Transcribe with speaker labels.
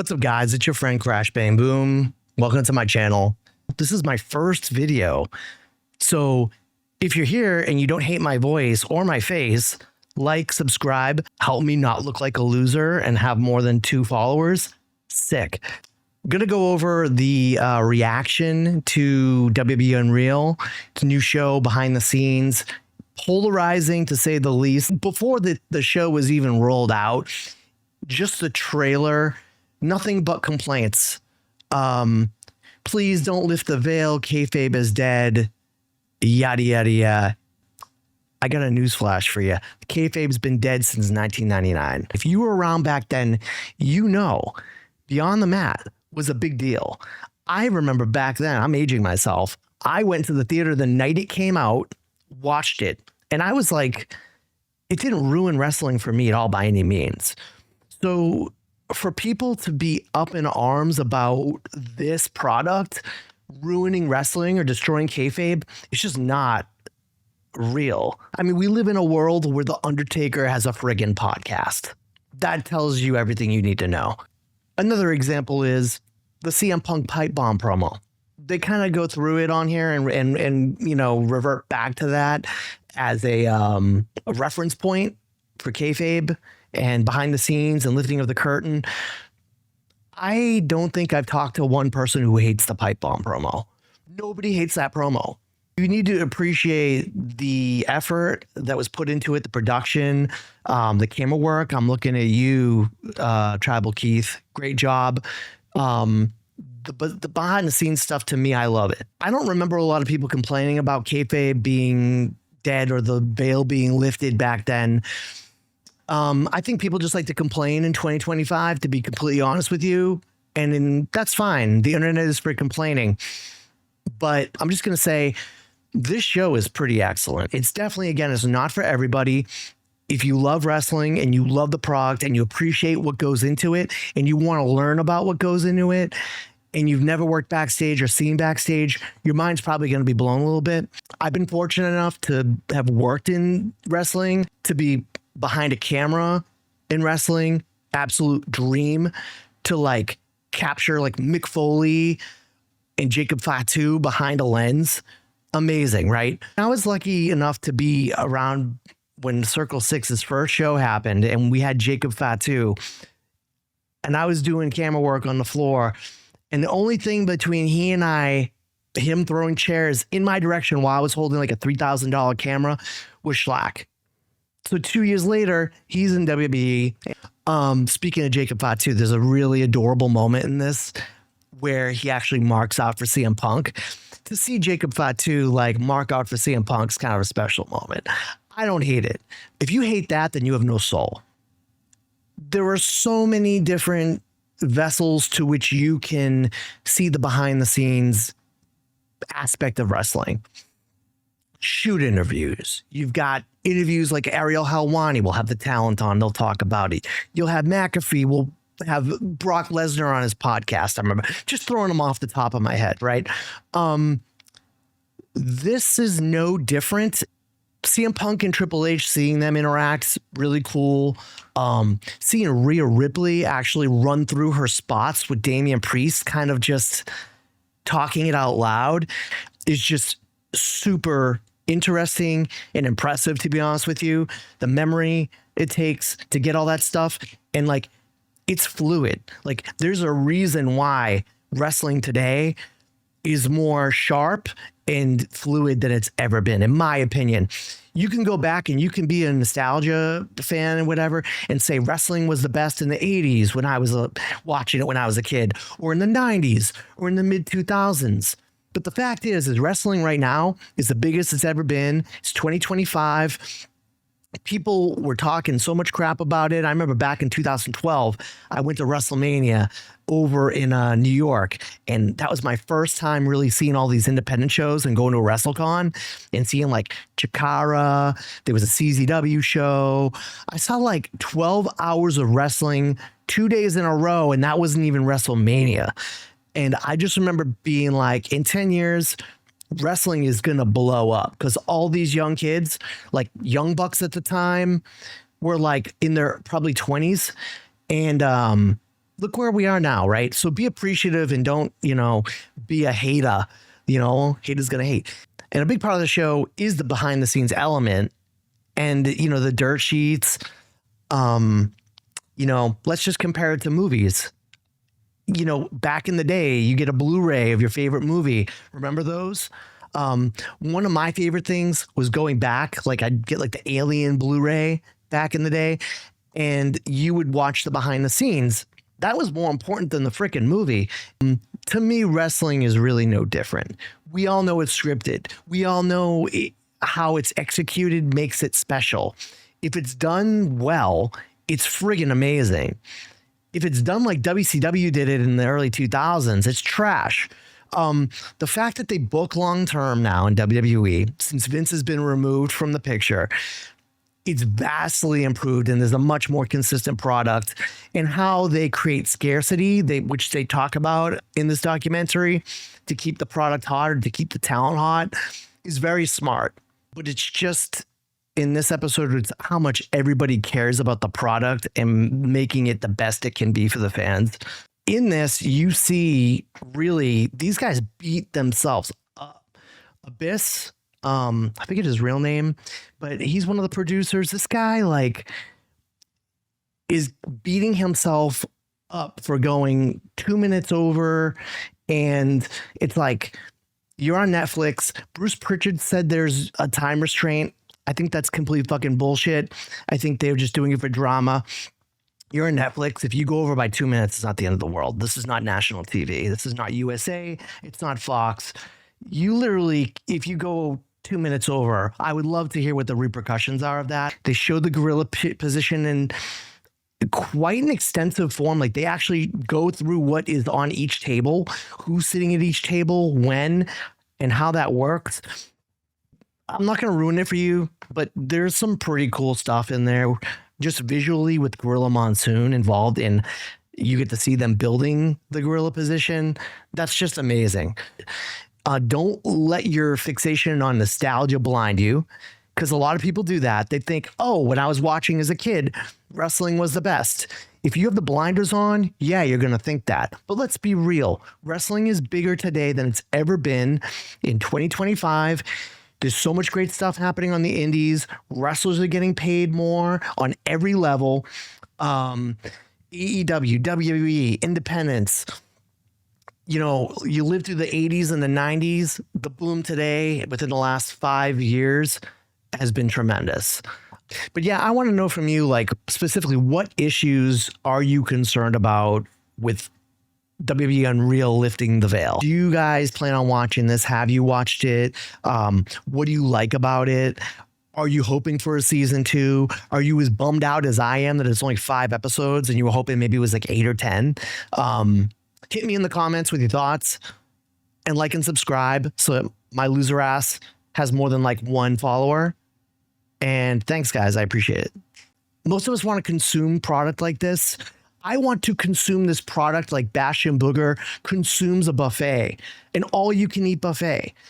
Speaker 1: What's up, guys? It's your friend Crash Bang Boom. Welcome to my channel. This is my first video. So if you're here and you don't hate my voice or my face, like, subscribe, help me not look like a loser and have more than 2 followers. Sick. I'm going to go over the reaction to WWE Unreal. It's a new show behind the scenes, polarizing to say the least. Before the show was even rolled out, just the trailer, nothing but complaints. Please don't lift the veil. Kayfabe is dead. Yada, yada, yada. I got a newsflash for you. Kayfabe's been dead since 1999. If you were around back then, you know Beyond the Mat was a big deal. I remember back then, I'm aging myself. I went to the theater the night it came out, watched it, and I was like, it didn't ruin wrestling for me at all by any means. So for people to be up in arms about this product ruining wrestling or destroying kayfabe, it's just not real. I mean, we live in a world where The Undertaker has a friggin' podcast. That tells you everything you need to know. Another example is the CM Punk pipe bomb promo. They kind of go through it on here and you know, revert back to that as a reference point for kayfabe and behind the scenes and lifting of the curtain. I don't think I've talked to one person who hates the pipe bomb promo. Nobody hates that promo. You need to appreciate the effort that was put into it, the production, the camera work. I'm looking at you, Tribal Keith. Great job. The behind the scenes stuff, to me, I love it. I don't remember a lot of people complaining about kayfabe being dead or the veil being lifted back then. I think people just like to complain in 2025, to be completely honest with you. And that's fine. The internet is for complaining. But I'm just going to say this show is pretty excellent. It's definitely, again, it's not for everybody. If you love wrestling and you love the product and you appreciate what goes into it and you want to learn about what goes into it and you've never worked backstage or seen backstage, your mind's probably going to be blown a little bit. I've been fortunate enough to have worked in wrestling, to be behind a camera in wrestling, absolute dream. To like capture like Mick Foley and Jacob Fatu behind a lens. Amazing, right? I was lucky enough to be around when Circle 6's first show happened and we had Jacob Fatu and I was doing camera work on the floor, and the only thing between he and I, him throwing chairs in my direction while I was holding like a $3,000 camera, was Shalk. So 2 years later, he's in WWE. Speaking of Jacob Fatu, there's a really adorable moment in this where he actually marks out for CM Punk. To see Jacob Fatu like mark out for CM Punk's kind of a special moment. I don't hate it. If you hate that, then you have no soul. There are so many different vessels to which you can see the behind the scenes aspect of wrestling. Shoot interviews. You've got interviews like Ariel Helwani will have the talent on. They'll talk about it. You'll have McAfee will have Brock Lesnar on his podcast. I remember just throwing them off the top of my head, right? This is no different. CM Punk and Triple H, seeing them interact, really cool. Seeing Rhea Ripley actually run through her spots with Damian Priest, kind of just talking it out loud, is just super interesting and impressive, to be honest with you. The memory it takes to get all that stuff, and like, it's fluid. Like, there's a reason why wrestling today is more sharp and fluid than it's ever been, in my opinion. You can go back and you can be a nostalgia fan and whatever and say wrestling was the best in the 80s when I was watching it when I was a kid, or in the 90s, or in the mid 2000s. But the fact is wrestling right now is the biggest it's ever been. It's 2025. People were talking so much crap about it. I remember back in 2012, I went to WrestleMania over in New York, and that was my first time really seeing all these independent shows and going to a WrestleCon and seeing like Chikara. There was a CZW show. I saw like 12 hours of wrestling 2 days in a row, and that wasn't even WrestleMania. And I just remember being like, in 10 years, wrestling is going to blow up, because all these young kids, like young bucks at the time, were like in their probably 20s. And look where we are now, right? So be appreciative and don't, be a hater. Haters gonna hate. And a big part of the show is the behind the scenes element and, the dirt sheets. Let's just compare it to movies. Back in the day, you get a Blu-ray of your favorite movie. Remember those? One of my favorite things was going back, like I'd get like the Alien Blu-ray back in the day, and you would watch the behind the scenes. That was more important than the freaking movie. To me, wrestling is really no different. We all know it's scripted. We all know how it's executed makes it special. If it's done well, it's friggin' amazing. If it's done like WCW did it in the early 2000s, it's trash. The fact that they book long-term now in WWE, since Vince has been removed from the picture, it's vastly improved and there's a much more consistent product. And how they create scarcity, which they talk about in this documentary, to keep the product hot or to keep the talent hot, is very smart. But it's just, in this episode, it's how much everybody cares about the product and making it the best it can be for the fans. In this, you see really these guys beat themselves up. Abyss, I forget his real name, but he's one of the producers. This guy is beating himself up for going 2 minutes over, and it's like, you're on Netflix. Bruce Pritchard said there's a time restraint. I think that's complete fucking bullshit. I think they're just doing it for drama. You're on Netflix. If you go over by 2 minutes, it's not the end of the world. This is not national TV. This is not USA. It's not Fox. You literally, if you go 2 minutes over, I would love to hear what the repercussions are of that. They showed the gorilla position in quite an extensive form. Like, they actually go through what is on each table, who's sitting at each table, when, and how that works. I'm not going to ruin it for you, but there's some pretty cool stuff in there, just visually, with Gorilla Monsoon involved in. You get to see them building the gorilla position. That's just amazing. Don't let your fixation on nostalgia blind you, because a lot of people do that. They think, oh, when I was watching as a kid, wrestling was the best. If you have the blinders on, yeah, you're going to think that. But let's be real. Wrestling is bigger today than it's ever been in 2025. There's so much great stuff happening on the indies. Wrestlers are getting paid more on every level. AEW, WWE, independents. You lived through the 80s and the 90s. The boom today, within the last 5 years, has been tremendous. But yeah, I want to know from you, specifically, what issues are you concerned about with WWE Unreal lifting the veil? Do you guys plan on watching this? Have you watched it? What do you like about it? Are you hoping for a season 2? Are you as bummed out as I am that it's only 5 episodes and you were hoping maybe it was 8 or 10? Hit me in the comments with your thoughts, and like and subscribe so that my loser ass has more than 1 follower. And thanks, guys. I appreciate it. Most of us want to consume product like this. I want to consume this product like Bash and Booger consumes a buffet, an all-you-can-eat buffet.